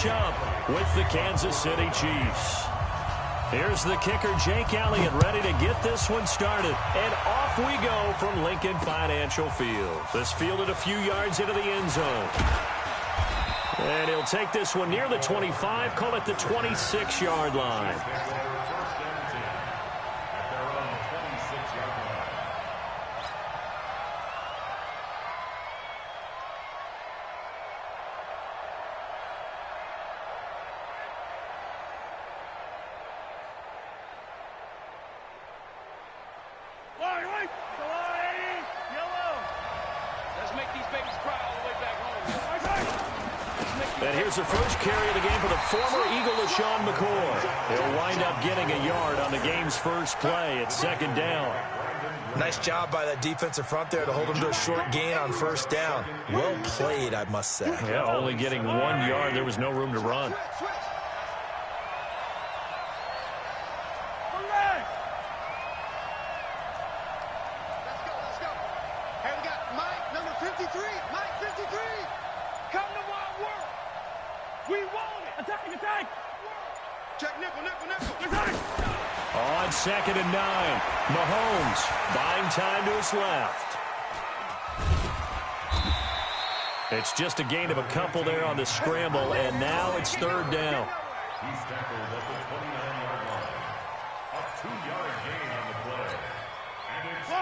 match up with the Kansas City Chiefs. Here's the kicker, Jake Elliott, ready to get this one started. And off we go from Lincoln Financial Field. This fielded a few yards into the end zone. And he'll take this one near the 25, call it the 26-yard line. And here's the first carry of the game for the former Eagle, LaShawn McCoy. He'll wind up getting a yard on the game's first play at second down. Nice job by that defensive front there to hold him to a short gain on first down. Well played, I must say. Yeah, only getting 1 yard. There was no room to run. On 2nd and 9, Mahomes buying time to his left. It's just a gain of a couple there on the scramble, and now it's third down. He's tackled at the 29-yard line. A 2-yard gain on the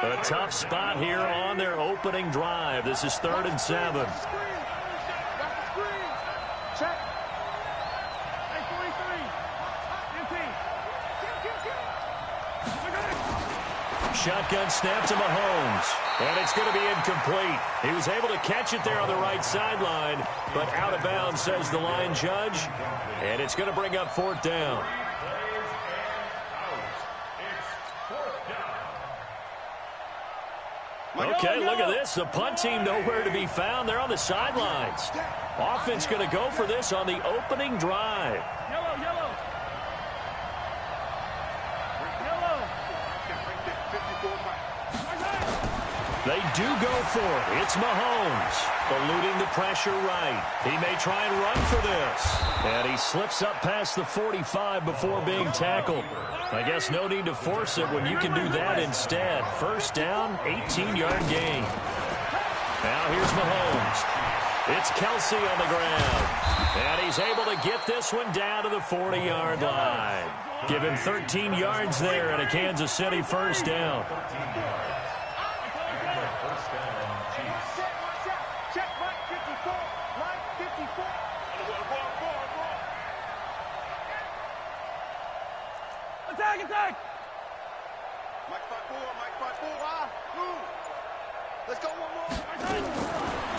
play. A tough spot here on their opening drive. This is 3rd and 7. Shotgun snap to Mahomes, and it's going to be incomplete. He was able to catch it there on the right sideline, but out of bounds, says the line judge, and it's going to bring up 4th down. Okay, look at this. The punt team nowhere to be found. They're on the sidelines. Offense going to go for this on the opening drive. They do go for it. It's Mahomes, eluding the pressure right. He may try and run for this. And he slips up past the 45 before being tackled. I guess no need to force it when you can do that instead. First down, 18-yard gain. Now here's Mahomes. It's Kelsey on the ground. And he's able to get this one down to the 40-yard line. Give him 13 yards there and a Kansas City first down. Attack! Mike 5-4. Let's go one more.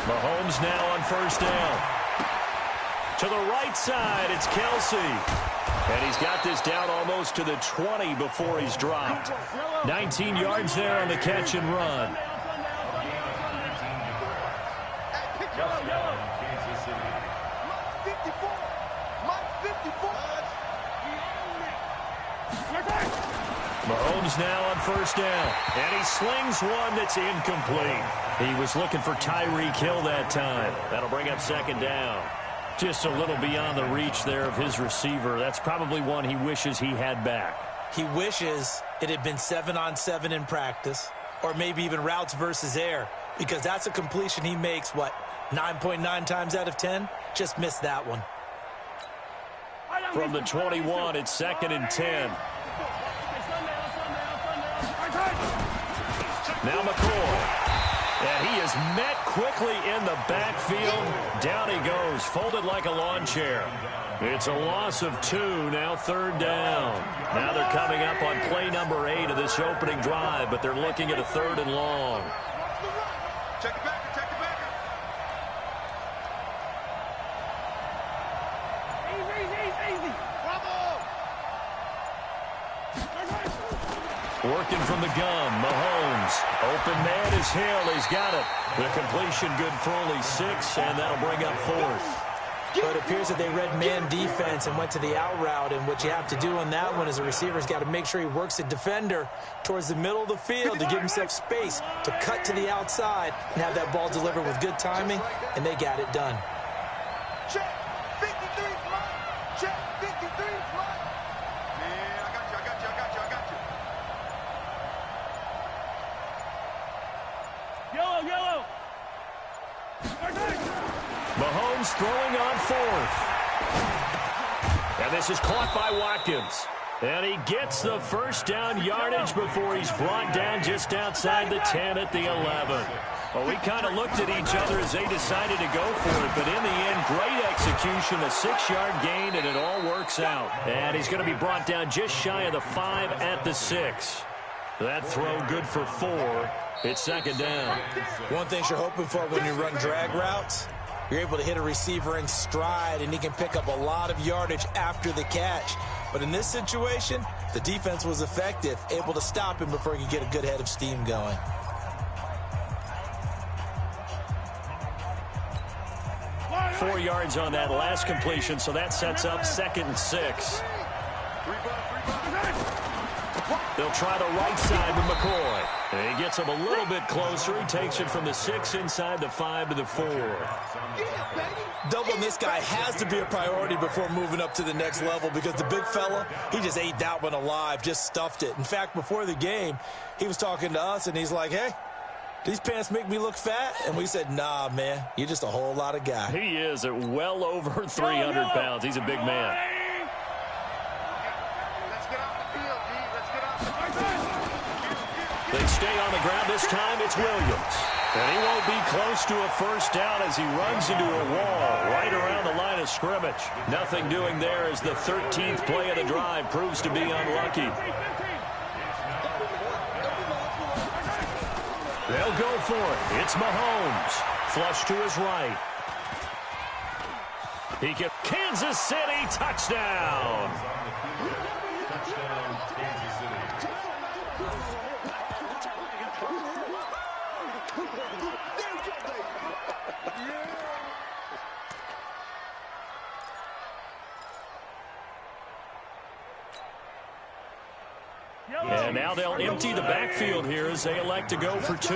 Mahomes now on first down. To the right side, it's Kelsey. And he's got this down almost to the 20 before he's dropped. 19 yards there on the catch and run. Mahomes now on first down, and he slings one that's incomplete. He was looking for Tyreek Hill that time. That'll bring up second down. Just a little beyond the reach there of his receiver. That's probably one he wishes he had back. He wishes it had been 7-on-7 in practice, or maybe even routes versus air, because that's a completion he makes, 9.9 times out of 10? Just missed that one. From the 21, it's 2nd and 10. Now McCoy. And he is met quickly in the backfield. Down he goes, folded like a lawn chair. It's a loss of 2, now third down. Now they're coming up on play number 8 of this opening drive, but they're looking at a 3rd and long. Check it back. Easy. Bravo! Working from the gun, Mahomes. Open man is Hill. He's got it. The completion good for only 6, and that'll bring up 4th. But it appears that they read man defense and went to the out route, and what you have to do on that one is the receiver's got to make sure he works the defender towards the middle of the field to give himself space to cut to the outside and have that ball delivered with good timing, and they got it done. Check. 53. throwing on fourth. And this is caught by Watkins. And he gets the first down yardage before he's brought down just outside the 10 at the 11. Well, we kind of looked at each other as they decided to go for it, but in the end, great execution, a 6-yard gain, and it all works out. And he's going to be brought down just shy of the 5 at the 6. That throw good for 4. It's second down. One thing you're hoping for when you run drag routes, you're able to hit a receiver in stride, and he can pick up a lot of yardage after the catch. But in this situation, the defense was effective, able to stop him before he could get a good head of steam going. Four yards on that last completion, so that sets up 2nd and 6. They'll try the right side with McCoy. And he gets him a little bit closer. He takes it from the 6 inside the 5 to the 4. Doubling this guy has to be a priority before moving up to the next level because the big fella, he just ate that one alive, just stuffed it. In fact, before the game, he was talking to us, and he's like, hey, these pants make me look fat? And we said, nah, man, you're just a whole lot of guy. He is at well over 300 pounds. He's a big man. They stay on the ground. This time it's Williams. And he won't be close to a first down as he runs into a wall right around the line of scrimmage. Nothing doing there as the 13th play of the drive proves to be unlucky. They'll go for it. It's Mahomes. Flush to his right. He gets Kansas City touchdown. And now they'll empty the backfield here as they elect to go for 2. To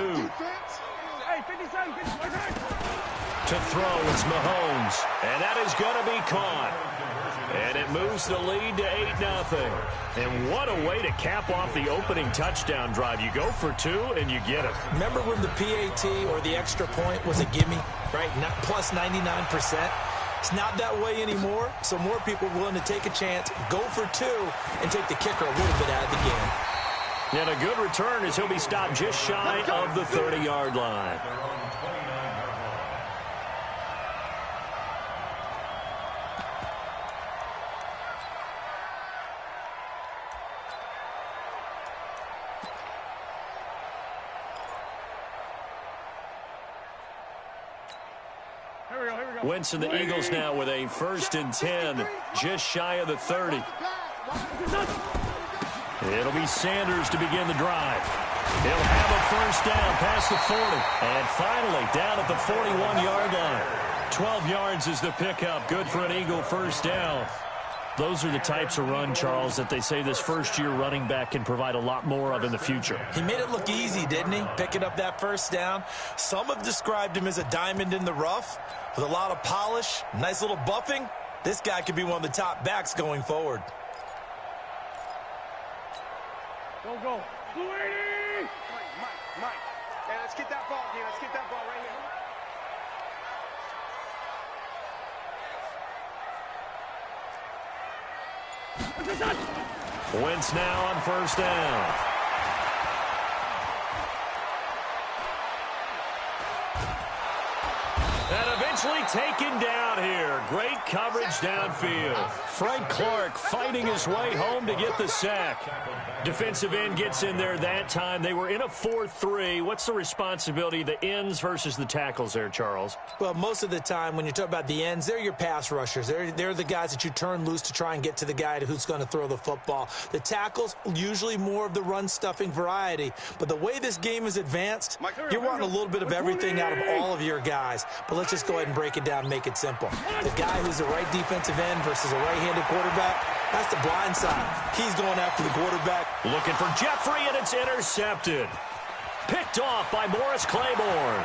throw, it's Mahomes. And that is going to be caught. And it moves the lead to 8-0. And what a way to cap off the opening touchdown drive. You go for 2 and you get it. Remember when the PAT or the extra point was a gimme, right? Not plus 99%. It's not that way anymore, so more people are willing to take a chance, go for 2, and take the kicker a little bit out of the game. And a good return as he'll be stopped just shy of the 30-yard line. Wentz and the Eagles now with a 1st and 10, just shy of the 30. It'll be Sanders to begin the drive. He'll have a first down past the 40. And finally down at the 41-yard line. 12 yards is the pickup. Good for an Eagle first down. Those are the types of run, Charles, that they say this first-year running back can provide a lot more of in the future. He made it look easy, didn't he? Picking up that first down. Some have described him as a diamond in the rough with a lot of polish, nice little buffing. This guy could be one of the top backs going forward. Go. Mike. Hey, let's get that ball, dude. Let's get that ball right here. Wentz now on first down. And eventually taken down here. Great coverage downfield. Frank Clark fighting his way home to get the sack. Defensive end gets in there that time. They were in a 4-3. What's the responsibility, the ends versus the tackles there, Charles? Well, most of the time when you talk about the ends, they're your pass rushers. They're the guys that you turn loose to try and get to the guy who's going to throw the football. The tackles, usually more of the run-stuffing variety. But the way this game is advanced, you're wanting a little bit of everything out of all of your guys. But let's just go ahead and break it down and make it simple. The guy who's the right defensive end versus a right-handed quarterback, that's the blind side. He's going after the quarterback. Looking for Jeffrey, and it's intercepted. Picked off by Morris Claiborne.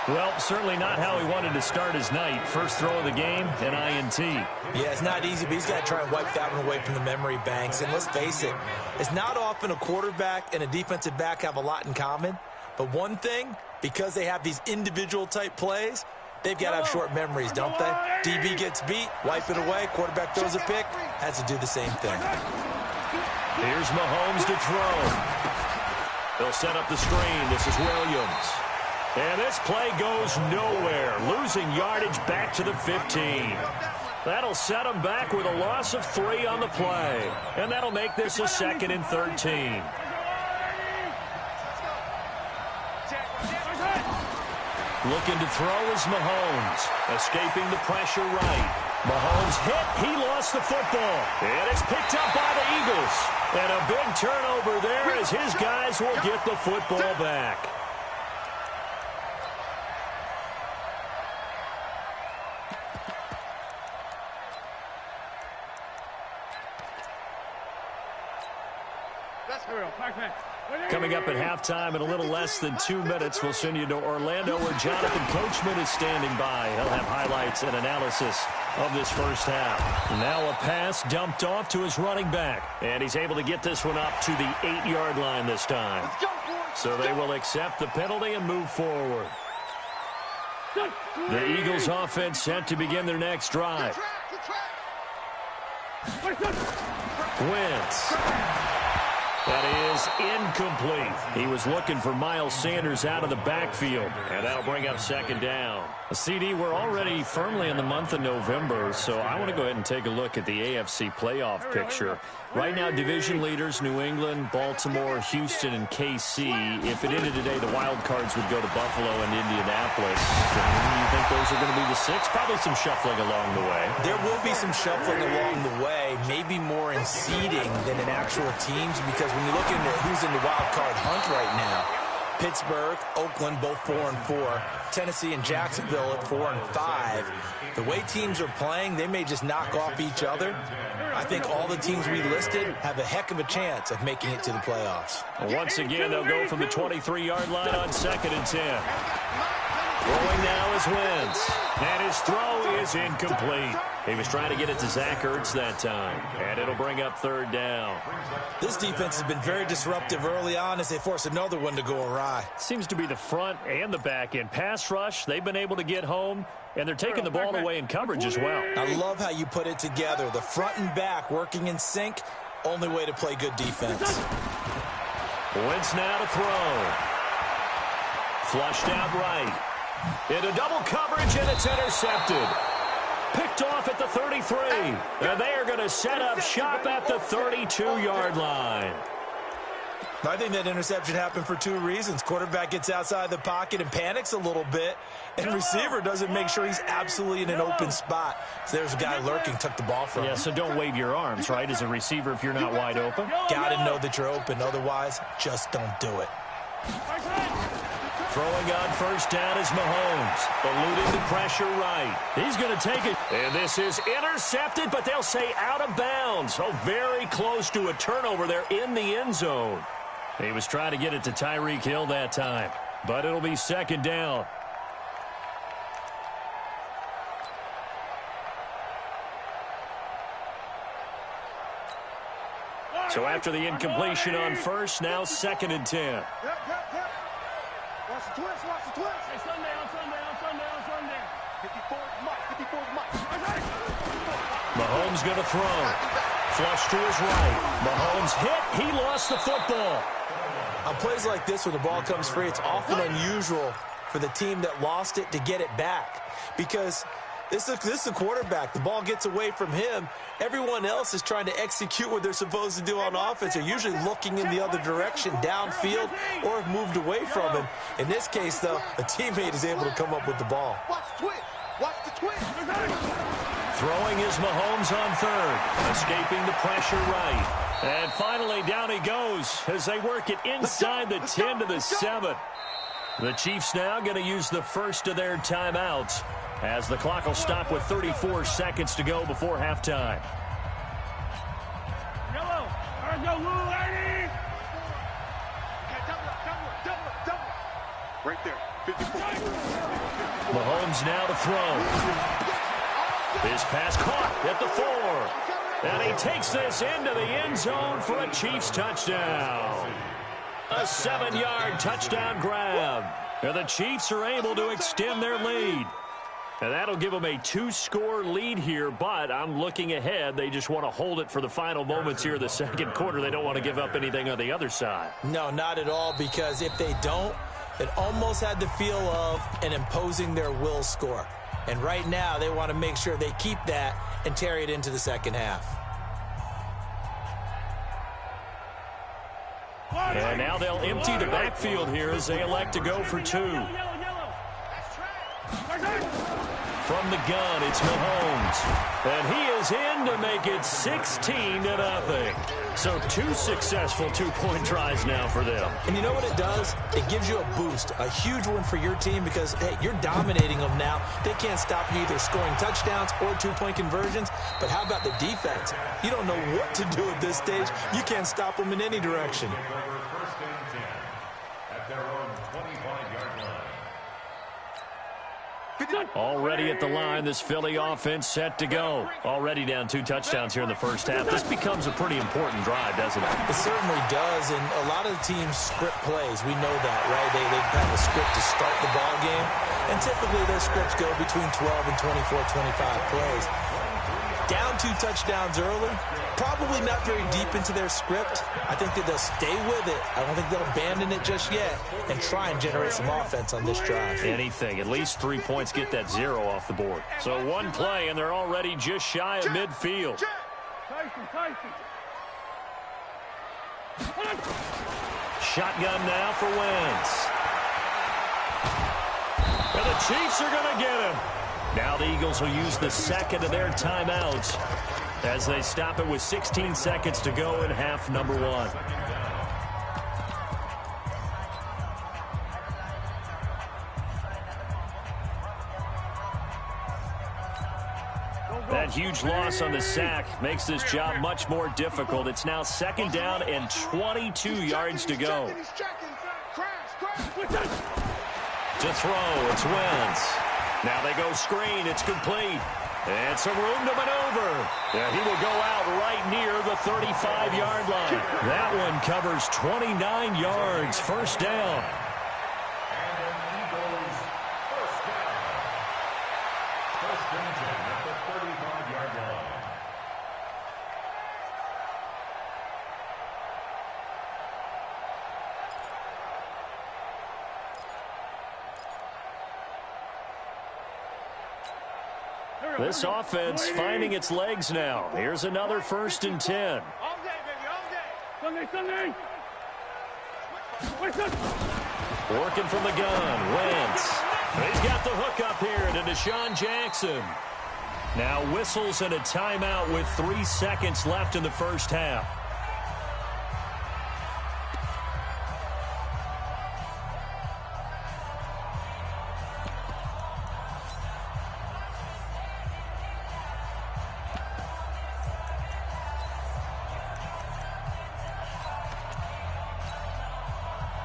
Well, certainly not how he wanted to start his night. First throw of the game, an INT. Yeah, it's not easy, but he's got to try and wipe that one away from the memory banks. And let's face it, it's not often a quarterback and a defensive back have a lot in common. But one thing, Because they have these individual type plays, they've got to have short memories, don't they? DB gets beat, wipe it away, quarterback throws a pick, has to do the same thing. Here's Mahomes to throw. They'll set up the screen. This is Williams. And this play goes nowhere, losing yardage back to the 15. That'll set them back with a loss of 3 on the play. And that'll make this a 2nd and 13. Looking to throw is Mahomes. Escaping the pressure right. Mahomes hit. He lost the football. And it's picked up by the Eagles. And a big turnover there as his guys will get the football back. Coming up at halftime in a little less than 2 minutes, we'll send you to Orlando where Jonathan Coachman is standing by. He'll have highlights and analysis of this first half. Now a pass dumped off to his running back. And he's able to get this one up to the 8-yard line this time. So they will accept the penalty and move forward. The Eagles offense set to begin their next drive. Wentz. That is incomplete. He was looking for Miles Sanders out of the backfield, and that'll bring up 2nd down. CD, we're already firmly in the month of November, so I want to go ahead and take a look at the AFC playoff picture. Right now, division leaders, New England, Baltimore, Houston, and KC. If it ended today, the wild cards would go to Buffalo and Indianapolis. You think those are going to be the 6? Probably some shuffling along the way. There will be some shuffling along the way, maybe more in seeding than in actual teams, because when you look into who's in the wild card hunt right now, Pittsburgh, Oakland, both 4-4. Tennessee and Jacksonville at 4-5. The way teams are playing, they may just knock off each other. I think all the teams we listed have a heck of a chance of making it to the playoffs. Once again, they'll go from the 23-yard line on 2nd and 10. Throwing now is Wentz. And his throw is incomplete. He was trying to get it to Zach Ertz that time. And it'll bring up 3rd down. This defense has been very disruptive early on as they force another one to go awry. Seems to be the front and the back end. Pass rush, they've been able to get home, and they're taking the ball away in coverage as well. I love how you put it together. The front and back working in sync, only way to play good defense. Wentz now to throw. Flushed out right. Into double coverage, and it's intercepted. Picked off at the 33. And they are going to set up shop at the 32-yard line. I think that interception happened for 2 reasons. Quarterback gets outside the pocket and panics a little bit, and receiver doesn't make sure he's absolutely in an open spot. So there's a guy lurking, took the ball from him. Yeah, so don't wave your arms, right, as a receiver if you're not wide open. Got to know that you're open. Otherwise, just don't do it. Throwing on 1st down is Mahomes, eluding the pressure right. He's going to take it. And this is intercepted, but they'll say out of bounds. So very close to a turnover there in the end zone. He was trying to get it to Tyreek Hill that time, but it'll be 2nd down. So after the incompletion on 1st, now 2nd and 10. Watch the twist, watch the twist. Hey, Sunday. 54 Mike. Mahomes going to throw. Flush to his right. Mahomes hit. He lost the football. On plays like this, when the ball comes free, it's often unusual for the team that lost it to get it back. Because this is a quarterback. The ball gets away from him. Everyone else is trying to execute what they're supposed to do on offense. They're usually looking in the other direction, downfield, or have moved away from him. In this case, though, a teammate is able to come up with the ball. Watch the twist. Watch the twist. Throwing is Mahomes on 3rd. Escaping the pressure right. And finally, down he goes as they work it inside the 10 to the 7. The Chiefs now going to use the first of their timeouts, as the clock will stop with 34 seconds to go before halftime. Yellow. Let's go, Lou, lady. Double. Right there. 54. Mahomes now to throw. His pass caught at the 4. And he takes this into the end zone for a Chiefs touchdown. A 7-yard touchdown grab. And the Chiefs are able to extend their lead. And that'll give them a 2-score lead here, but I'm looking ahead. They just want to hold it for the final moments here in the second quarter. They don't want to give up anything on the other side. No, not at all, because if they don't, it almost had the feel of an imposing their will score. And right now, they want to make sure they keep that and carry it into the second half. And now they'll empty the backfield here as they elect to go for 2. From the gun, it's Mahomes. And he is in to make it 16-0. So 2 successful 2-point tries now for them. And you know what it does? It gives you a boost, a huge one for your team because, hey, you're dominating them now. They can't stop you either scoring touchdowns or 2-point conversions. But how about the defense? You don't know what to do at this stage. You can't stop them in any direction. First and 10 at their own 25-yard line. Already at the line, this Philly offense set to go. Already down 2 touchdowns here in the first half. This becomes a pretty important drive, doesn't it? It certainly does, and a lot of the teams script plays. We know that, right? They have a script to start the ball game, and typically their scripts go between 12 and 24, 25 plays. Down 2 touchdowns early, probably not very deep into their script. I think that they'll stay with it. I don't think they'll abandon it just yet and try and generate some offense on this drive. Anything. At least 3 points, get that 0 off the board. So 1 play, and they're already just shy of midfield. Shotgun now for Wentz. And the Chiefs are going to get him. Now the Eagles will use the second of their timeouts as they stop it with 16 seconds to go in half number 1. That huge loss on the sack makes this job much more difficult. It's now 2nd down and 22 yards to go. To throw, it's Wentz. Now they go screen. It's complete. And some room to maneuver. Yeah, he will go out right near the 35-yard line. That one covers 29 yards. First down. This offense finding its legs now. Here's another 1st and 10. All day, baby, all day. Sunday. Working from the gun, Wentz. He's got the hook up here to Deshaun Jackson. Now whistles and a timeout with 3 seconds left in the first half.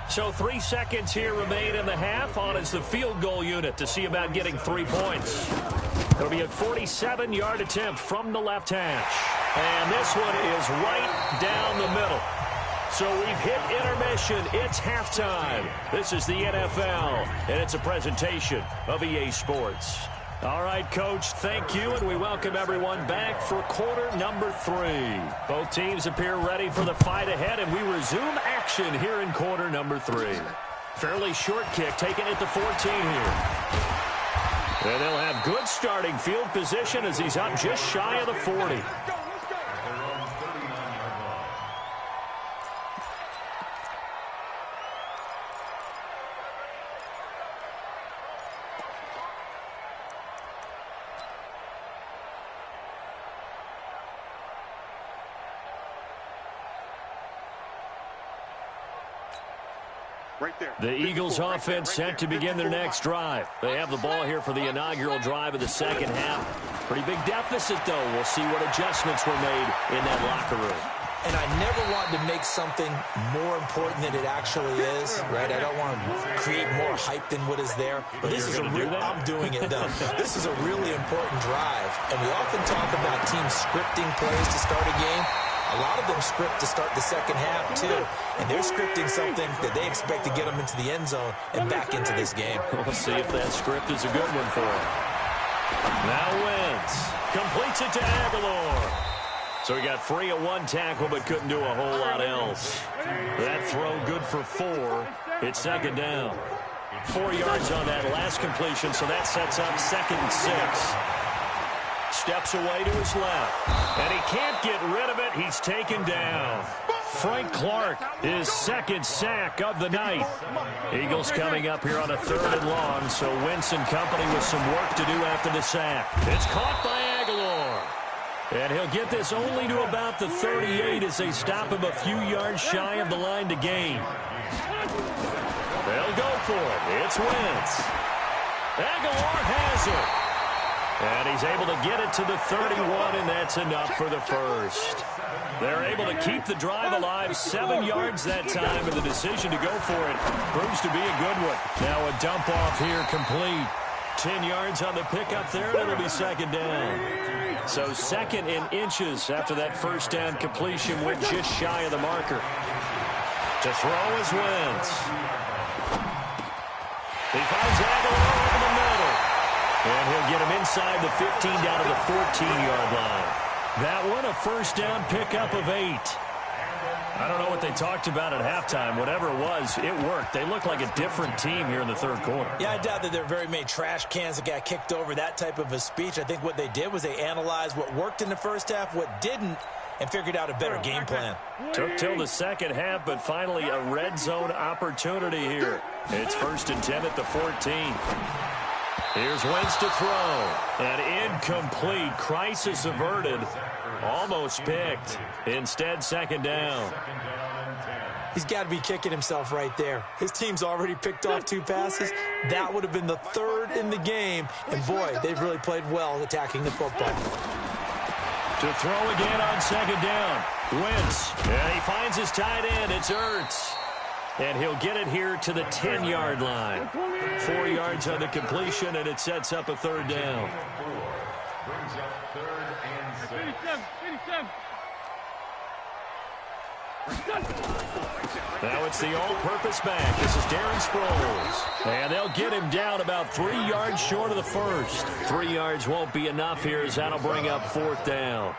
So 3 seconds here remain in the half. On is the field goal unit to see about getting 3 points. It'll be a 47-yard attempt from the left hash. And this one is right down the middle. So we've hit intermission. It's halftime. This is the NFL, and it's a presentation of EA Sports. All right, Coach, thank you, and we welcome everyone back for quarter number 3. Both teams appear ready for the fight ahead, and we resume action here in quarter number 3. Fairly short kick taken at the 14 here. And they'll have good starting field position as he's up just shy of the 40. Right there. The Eagles offense set to begin their next drive. They have the ball here for the inaugural drive of the second half. Pretty big deficit, though. We'll see what adjustments were made in that locker room. And I never want to make something more important than it actually is, right? I don't want to create more hype than what is there. But this is a real, I'm doing it, though. This is a really important drive. And we often talk about teams scripting plays to start a game. A lot of them script to start the second half, too. And they're scripting something that they expect to get them into the end zone and back into this game. We'll see if that script is a good one for them. Now Wentz completes it to Aguilar. So he got free of one tackle but couldn't do a whole lot else. That throw good for 4. It's second down. 4 yards on that last completion, so that sets up 2nd and 6. Steps away to his left, and he can't get rid of it. He's taken down. Frank Clark, his 2nd sack of the night. Eagles coming up here on a 3rd and long, so Wentz and company with some work to do after the sack. It's caught by Aguilar. And he'll get this only to about the 38 as they stop him a few yards shy of the line to gain. They'll go for it. It's Wentz. Aguilar has it. And he's able to get it to the 31, and that's enough for the first. They're able to keep the drive alive, 7 yards that time, and the decision to go for it proves to be a good one. Now a dump off here complete. 10 yards on the pickup there, and it'll be second down. So 2nd in inches after that first down completion went just shy of the marker. To throw is Wentz. He finds Aguilar over the middle. And he'll get him inside the 15 down to the 14-yard line. That one a first down pickup of 8. I don't know what they talked about at halftime. Whatever it was, it worked. They look like a different team here in the 3rd quarter. Yeah, I doubt that there are very many trash cans that got kicked over, that type of a speech. I think what they did was they analyzed what worked in the first half, what didn't, and figured out a better game plan. Took till the second half, but finally a red zone opportunity here. It's 1st and 10 at the 14. Here's Wentz to throw. And incomplete. Crisis averted. Almost picked. Instead, second down. He's got to be kicking himself right there. His team's already picked off 2 passes. That would have been the 3rd in the game. And, boy, they've really played well attacking the football. To throw again on second down. Wentz. And he finds his tight end. It's Ertz. And he'll get it here to the 10-yard line. 4 yards on the completion, and it sets up a 3rd down. Brings up 3rd and 6. Now it's the all-purpose back. This is Darren Sproles. And they'll get him down about 3 yards short of the first. 3 yards won't be enough here as that'll bring up 4th down.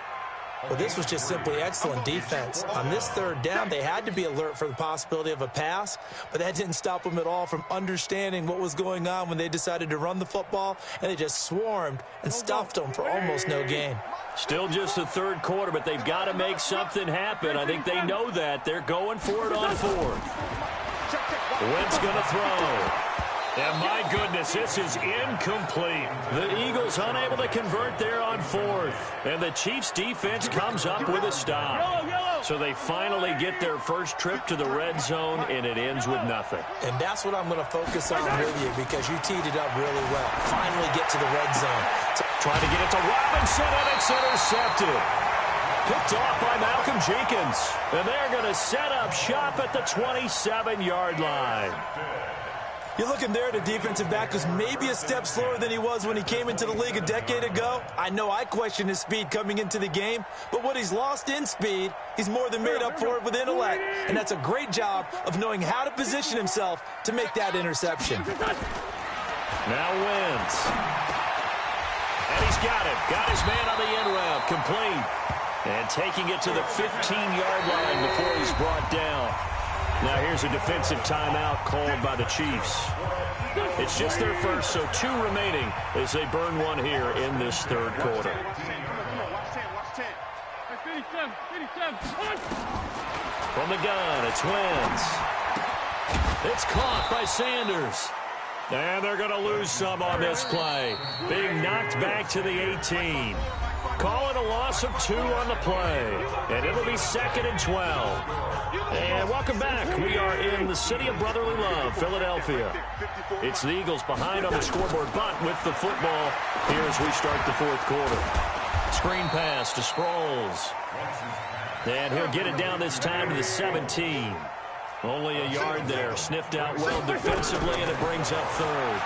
Well, this was just simply excellent defense. On this 3rd down, they had to be alert for the possibility of a pass, but that didn't stop them at all from understanding what was going on when they decided to run the football, and they just swarmed and stuffed them for almost no gain. Still just the 3rd quarter, but they've got to make something happen. I think they know that. They're going for it on 4th. Wentz going to throw. And my goodness, this is incomplete. The Eagles unable to convert there on 4th. And the Chiefs defense comes up with a stop. So they finally get their first trip to the red zone, and it ends with nothing. And that's what I'm going to focus on with you, because you teed it up really well. Finally get to the red zone. Trying to get it to Robinson, and it's intercepted. Picked off by Malcolm Jenkins. And they're going to set up shop at the 27-yard line. You're looking there at a defensive back who's maybe a step slower than he was when he came into the league a decade ago. I know I questioned his speed coming into the game, but what he's lost in speed, he's more than made up for it with intellect. And that's a great job of knowing how to position himself to make that interception. Now Wentz. And he's got it. Got his man on the end route. Complete. And taking it to the 15-yard line before he's brought down. Now here's a defensive timeout called by the Chiefs. It's just their first, so 2 remaining as they burn one here in this 3rd quarter. From the gun, it's Wentz. It's caught by Sanders. And they're going to lose some on this play. Being knocked back to the 18. Call it a loss of 2 on the play. And it'll be 2nd and 12. And welcome back. We are in the city of brotherly love, Philadelphia. It's the Eagles behind on the scoreboard, but with the football here as we start the 4th quarter. Screen pass to Sproles. And he'll get it down this time to the 17. Only a yard there. Sniffed out well defensively, and it brings up 3rd.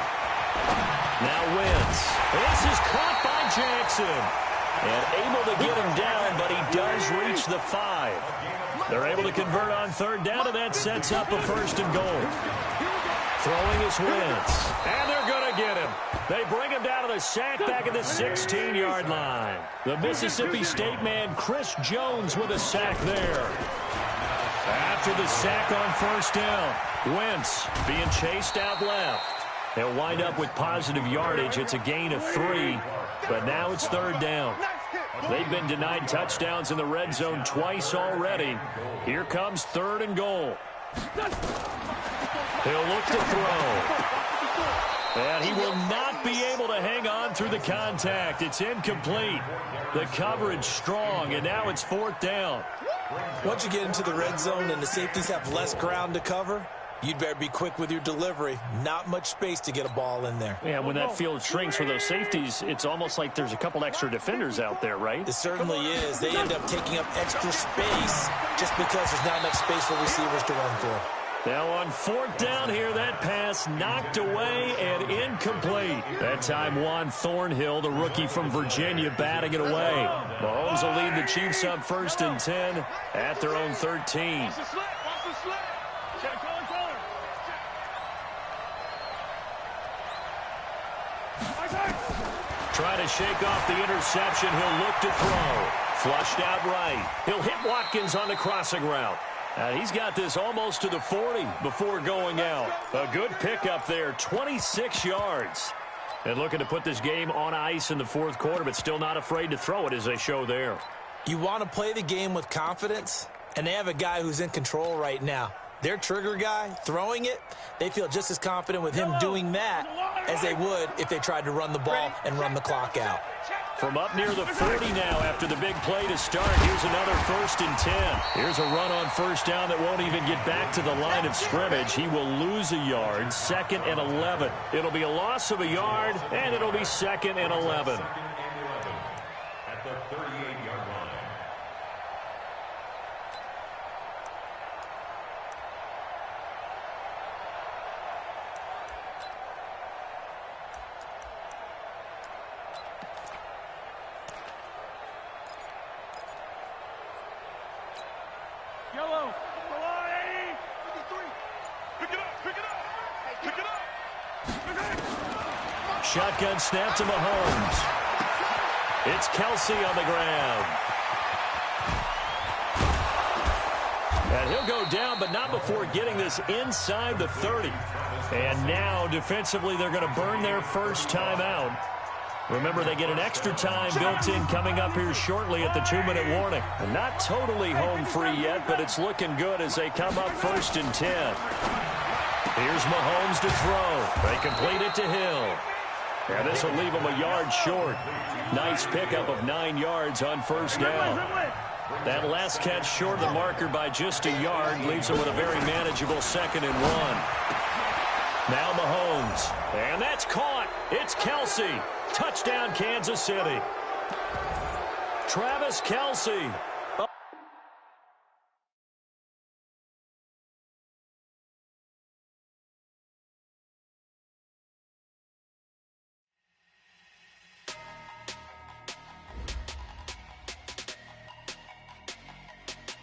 Now Wentz. This is caught by Jackson. And able to get him down, but he does reach the 5. They're able to convert on third down, and that sets up a 1st and goal. Throwing is Wentz. And they're going to get him. They bring him down to the sack back at the 16-yard line. The Mississippi State man, Chris Jones, with a sack there. After the sack on 1st down, Wentz being chased out left. They'll wind up with positive yardage. It's a gain of 3, but now it's 3rd down. They've been denied touchdowns in the red zone twice already. Here comes 3rd and goal. He'll look to throw. And he will not be able to hang on through the contact. It's incomplete. The coverage strong, and now it's 4th down. Once you get into the red zone and the safeties have less ground to cover, you'd better be quick with your delivery. Not much space to get a ball in there. Yeah, when that field shrinks for those safeties, it's almost like there's a couple extra defenders out there, right? It certainly is. They end up taking up extra space just because there's not enough space for receivers to run through. Now on 4th down here, that pass knocked away and incomplete. That time Juan Thornhill, the rookie from Virginia, batting it away. Mahomes will lead the Chiefs up 1st and 10 at their own 13. Trying to shake off the interception. He'll look to throw. Flushed out right. He'll hit Watkins on the crossing route. He's got this almost to the 40 before going out. A good pickup there, 26 yards. And looking to put this game on ice in the 4th quarter, but still not afraid to throw it as they show there. You want to play the game with confidence, and they have a guy who's in control right now. Their trigger guy, throwing it, they feel just as confident with him doing that as they would if they tried to run the ball and run the clock out. From up near the 40 now after the big play to start, here's another 1st and 10. Here's a run on 1st down that won't even get back to the line of scrimmage. He will lose a yard, 2nd and 11. It'll be a loss of a yard, and it'll be 2nd and 11. At the 38-yard line. Yellow. Pick it up. Pick it up. Pick it up. Shotgun snap to Mahomes. It's Kelsey on the ground. And he'll go down, but not before getting this inside the 30. And now, defensively, they're going to burn their first timeout. Remember, they get an extra time built in coming up here shortly at the 2-minute warning. And not totally home free yet, but it's looking good as they come up 1st and 10. Here's Mahomes to throw. They complete it to Hill. And this will leave him a yard short. Nice pickup of 9 yards on 1st down. That last catch short of the marker by just a yard leaves him with a very manageable 2nd and 1. Now Mahomes. And that's caught. It's Kelsey. Touchdown, Kansas City. Travis Kelsey